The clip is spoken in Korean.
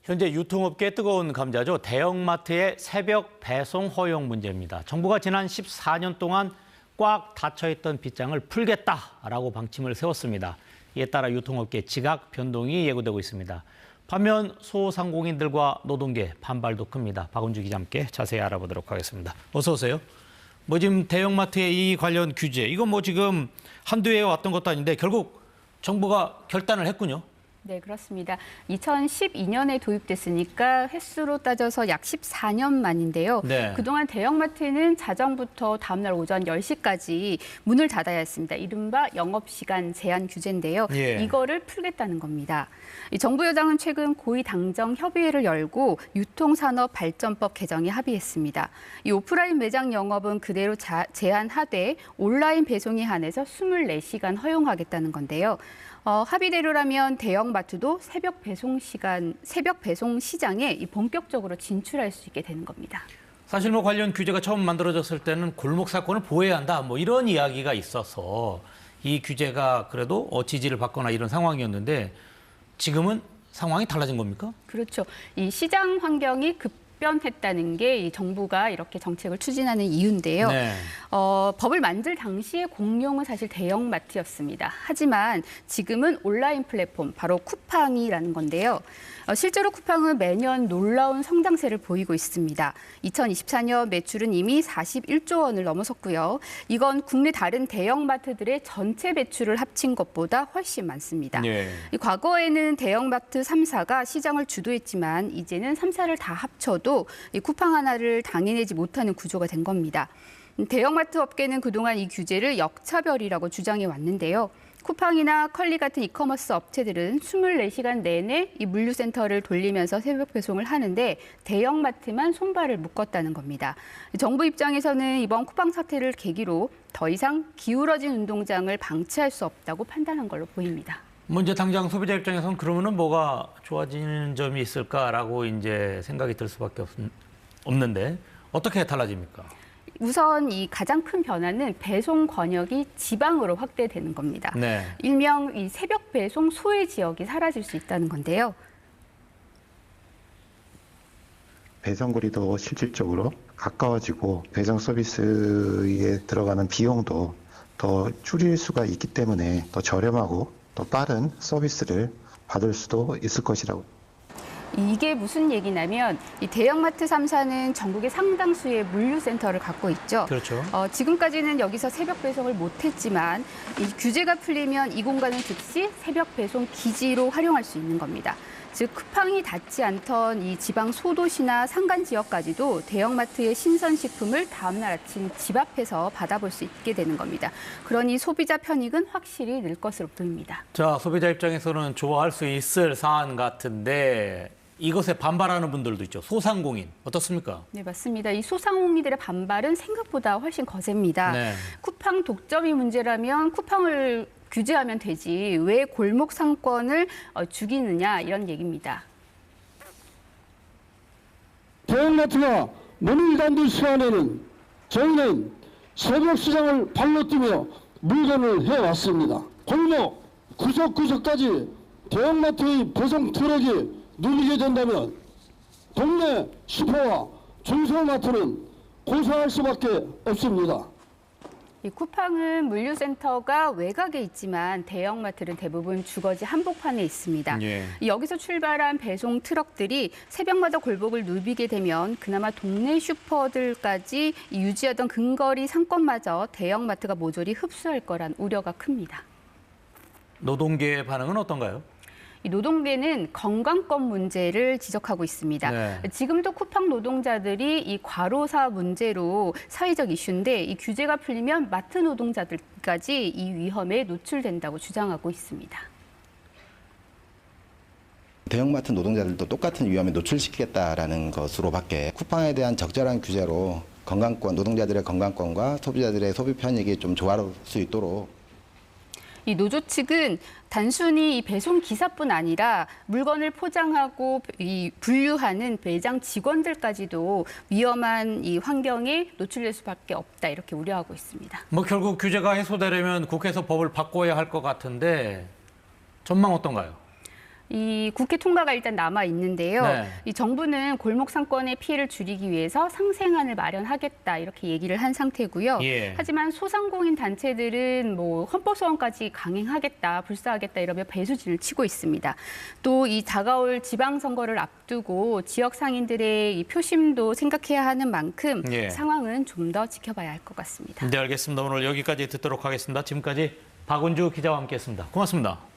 현재 유통업계의 뜨거운 감자죠. 대형마트의 새벽 배송 허용 문제입니다. 정부가 지난 14년 동안 꽉 닫혀있던 빗장을 풀겠다라고 방침을 세웠습니다. 이에 따라 유통업계 지각 변동이 예고되고 있습니다. 반면 소상공인들과 노동계 반발도 큽니다. 박은주 기자 함께 자세히 알아보도록 하겠습니다. 어서 오세요. 지금 대형마트의 이 관련 규제, 이건 지금 한두 해에 왔던 것도 아닌데 결국 정부가 결단을 했군요. 네, 그렇습니다. 2012년에 도입됐으니까 횟수로 따져서 약 14년 만인데요. 네. 그동안 대형마트는 자정부터 다음날 오전 10시까지 문을 닫아야 했습니다. 이른바 영업시간 제한 규제인데요. 예. 이거를 풀겠다는 겁니다. 정부 여당은 최근 고위당정 협의회를 열고 유통산업발전법 개정에 합의했습니다. 이 오프라인 매장 영업은 그대로 제한하되 온라인 배송에 한해서 24시간 허용하겠다는 건데요. 합의대로라면 대형마트도 새벽 배송 시장에 본격적으로 진출할 수 있게 되는 겁니다. 사실 관련 규제가 처음 만들어졌을 때는 골목 사건을 보호해야 한다 이런 이야기가 있어서 이 규제가 그래도 지지를 받거나 이런 상황이었는데 지금은 상황이 달라진 겁니까? 그렇죠. 이 시장 환경이 급변했다는 게 이 정부가 이렇게 정책을 추진하는 이유인데요. 네. 법을 만들 당시에 공룡은 사실 대형마트였습니다. 하지만 지금은 온라인 플랫폼, 바로 쿠팡이라는 건데요. 실제로 쿠팡은 매년 놀라운 성장세를 보이고 있습니다. 2024년 매출은 이미 41조 원을 넘어섰고요. 이건 국내 다른 대형마트들의 전체 매출을 합친 것보다 훨씬 많습니다. 네. 과거에는 대형마트 3사가 시장을 주도했지만 이제는 3사를 다 합쳐도 이 쿠팡 하나를 당해내지 못하는 구조가 된 겁니다. 대형마트 업계는 그동안 이 규제를 역차별이라고 주장해 왔는데요. 쿠팡이나 컬리 같은 이커머스 업체들은 24시간 내내 이 물류센터를 돌리면서 새벽 배송을 하는데 대형마트만 손발을 묶었다는 겁니다. 정부 입장에서는 이번 쿠팡 사태를 계기로 더 이상 기울어진 운동장을 방치할 수 없다고 판단한 걸로 보입니다. 이제 당장 소비자 입장에서는 그러면은 뭐가 좋아지는 점이 있을까라고 이제 생각이 들 수밖에 없는데 어떻게 달라집니까? 우선 이 가장 큰 변화는 배송 권역이 지방으로 확대되는 겁니다. 네. 일명 이 새벽 배송 소외 지역이 사라질 수 있다는 건데요. 배송거리도 실질적으로 가까워지고 배송 서비스에 들어가는 비용도 더 줄일 수가 있기 때문에 더 저렴하고 더 빠른 서비스를 받을 수도 있을 것이라고. 이게 무슨 얘기냐면 이 대형마트 3사는 전국의 상당수의 물류센터를 갖고 있죠. 그렇죠. 지금까지는 여기서 새벽 배송을 못했지만 이 규제가 풀리면 이 공간을 즉시 새벽 배송 기지로 활용할 수 있는 겁니다. 즉 쿠팡이 닿지 않던 이 지방 소도시나 산간 지역까지도 대형마트의 신선식품을 다음날 아침 집 앞에서 받아볼 수 있게 되는 겁니다. 그러니 소비자 편익은 확실히 늘 것으로 보입니다. 자, 소비자 입장에서는 좋아할 수 있을 사안 같은데 이것에 반발하는 분들도 있죠. 소상공인 어떻습니까? 네, 맞습니다. 이 소상공인들의 반발은 생각보다 훨씬 거셉니다. 네. 쿠팡 독점이 문제라면 쿠팡을 규제하면 되지 왜 골목 상권을 죽이느냐 이런 얘기입니다. 대형마트가 문을 닫는 시간에는 저희는 새벽 시장을 발로 뛰며 물건을 해왔습니다. 골목 구석구석까지 대형마트의 배송 트럭이 눌리게 된다면 동네 슈퍼와 중소마트는 고생할 수밖에 없습니다. 이 쿠팡은 물류센터가 외곽에 있지만 대형마트는 대부분 주거지 한복판에 있습니다. 예. 여기서 출발한 배송 트럭들이 새벽마다 골목을 누비게 되면 그나마 동네 슈퍼들까지 유지하던 근거리 상권마저 대형마트가 모조리 흡수할 거란 우려가 큽니다. 노동계의 반응은 어떤가요? 이 노동계는 건강권 문제를 지적하고 있습니다. 네. 지금도 쿠팡 노동자들이 이 과로사 문제로 사회적 이슈인데 이 규제가 풀리면 마트 노동자들까지 이 위험에 노출된다고 주장하고 있습니다. 대형마트 노동자들도 똑같은 위험에 노출시키겠다라는 것으로밖에 쿠팡에 대한 적절한 규제로 건강권, 노동자들의 건강권과 소비자들의 소비 편익이 좀 조화로울 수 있도록 이 노조 측은 단순히 이 배송 기사뿐 아니라 물건을 포장하고 이 분류하는 매장 직원들까지도 위험한 이 환경에 노출될 수밖에 없다 이렇게 우려하고 있습니다. 결국 규제가 해소되려면 국회에서 법을 바꿔야 할 것 같은데 전망 어떤가요? 이 국회 통과가 일단 남아 있는데요. 네. 이 정부는 골목 상권의 피해를 줄이기 위해서 상생안을 마련하겠다 이렇게 얘기를 한 상태고요. 예. 하지만 소상공인 단체들은 뭐 헌법 소원까지 강행하겠다, 불사하겠다 이러며 배수진을 치고 있습니다. 또 이 다가올 지방선거를 앞두고 지역 상인들의 이 표심도 생각해야 하는 만큼 예. 상황은 좀 더 지켜봐야 할 것 같습니다. 네, 알겠습니다. 오늘 여기까지 듣도록 하겠습니다. 지금까지 박은주 기자와 함께했습니다. 고맙습니다.